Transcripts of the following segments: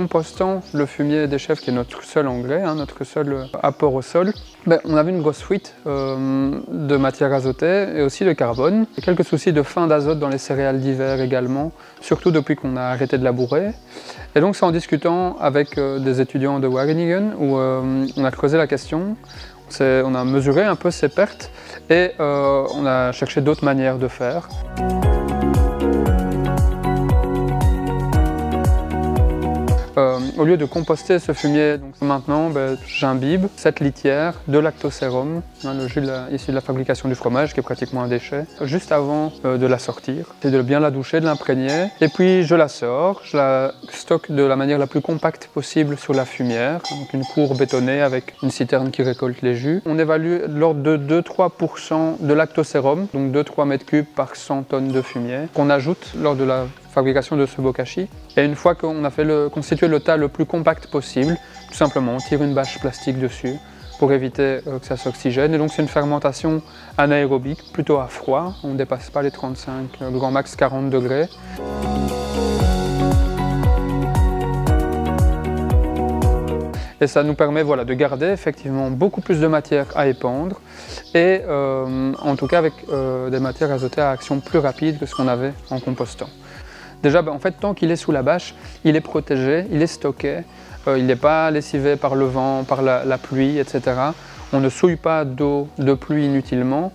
compostant le fumier des chèvres, qui est notre seul engrais, notre seul apport au sol, on avait une grosse fuite de matière azotée et aussi de carbone. Et quelques soucis de fin d'azote dans les céréales d'hiver également, surtout depuis qu'on a arrêté de labourer. Et donc c'est en discutant avec des étudiants de Wageningen où on a creusé la question, on a mesuré un peu ces pertes et on a cherché d'autres manières de faire. Au lieu de composter ce fumier, donc maintenant j'imbibe cette litière de lactosérum, le jus issu de la fabrication du fromage qui est pratiquement un déchet, juste avant de la sortir. C'est de bien la doucher, de l'imprégner et puis je la sors, je la stocke de la manière la plus compacte possible sur la fumière, donc une cour bétonnée avec une citerne qui récolte les jus. On évalue l'ordre de 2-3% de lactosérum, donc 2-3 mètres cubes par 100 tonnes de fumier, qu'on ajoute lors de la fabrication de ce bokashi. Et une fois qu'on a constitué le tas le plus compact possible, tout simplement on tire une bâche plastique dessus pour éviter que ça s'oxygène. Et donc c'est une fermentation anaérobique, plutôt à froid, on ne dépasse pas les 35, grand max 40 degrés. Et ça nous permet de garder effectivement beaucoup plus de matière à épandre et en tout cas avec des matières azotées à action plus rapide que ce qu'on avait en compostant. Déjà, en fait, tant qu'il est sous la bâche, il est protégé, il est stocké, il n'est pas lessivé par le vent, par la pluie, etc. On ne souille pas d'eau de pluie inutilement,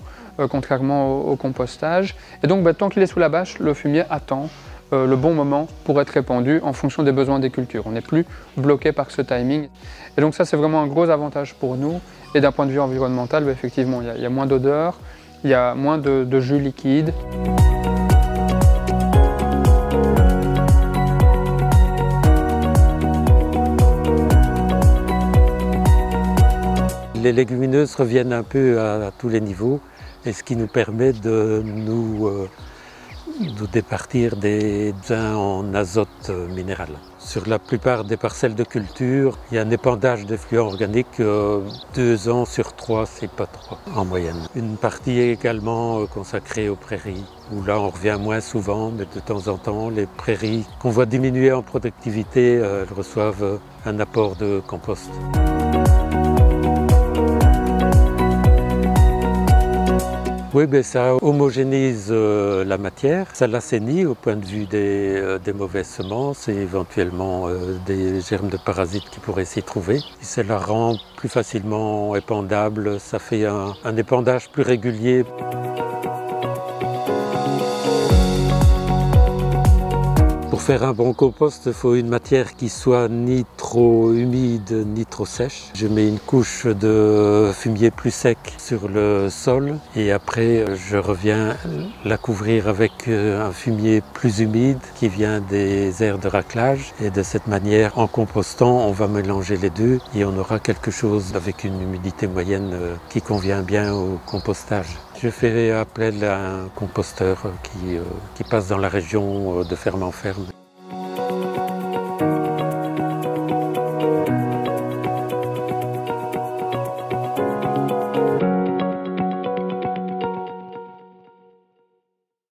contrairement au compostage. Et donc, tant qu'il est sous la bâche, le fumier attend le bon moment pour être répandu en fonction des besoins des cultures. On n'est plus bloqué par ce timing. Et donc ça, c'est vraiment un gros avantage pour nous. Et d'un point de vue environnemental, effectivement, il y a moins d'odeur, il y a moins de jus liquide. Les légumineuses reviennent un peu à tous les niveaux, et ce qui nous permet de nous départir des gains en azote minéral. Sur la plupart des parcelles de culture, il y a un épandage d'effluents organiques 2 ans sur 3, c'est pas 3 en moyenne. Une partie est également consacrée aux prairies, où là on revient moins souvent, mais de temps en temps, les prairies qu'on voit diminuer en productivité, elles reçoivent un apport de compost. Oui, ça homogénise la matière, ça l'assainit au point de vue des mauvaises semences et éventuellement des germes de parasites qui pourraient s'y trouver. Et ça la rend plus facilement épandable, ça fait un épandage plus régulier. Pour faire un bon compost, il faut une matière qui soit ni trop humide ni trop sèche. Je mets une couche de fumier plus sec sur le sol et après je reviens la couvrir avec un fumier plus humide qui vient des aires de raclage. Et de cette manière, en compostant, on va mélanger les deux et on aura quelque chose avec une humidité moyenne qui convient bien au compostage. Je fais appel à un composteur qui passe dans la région de ferme en ferme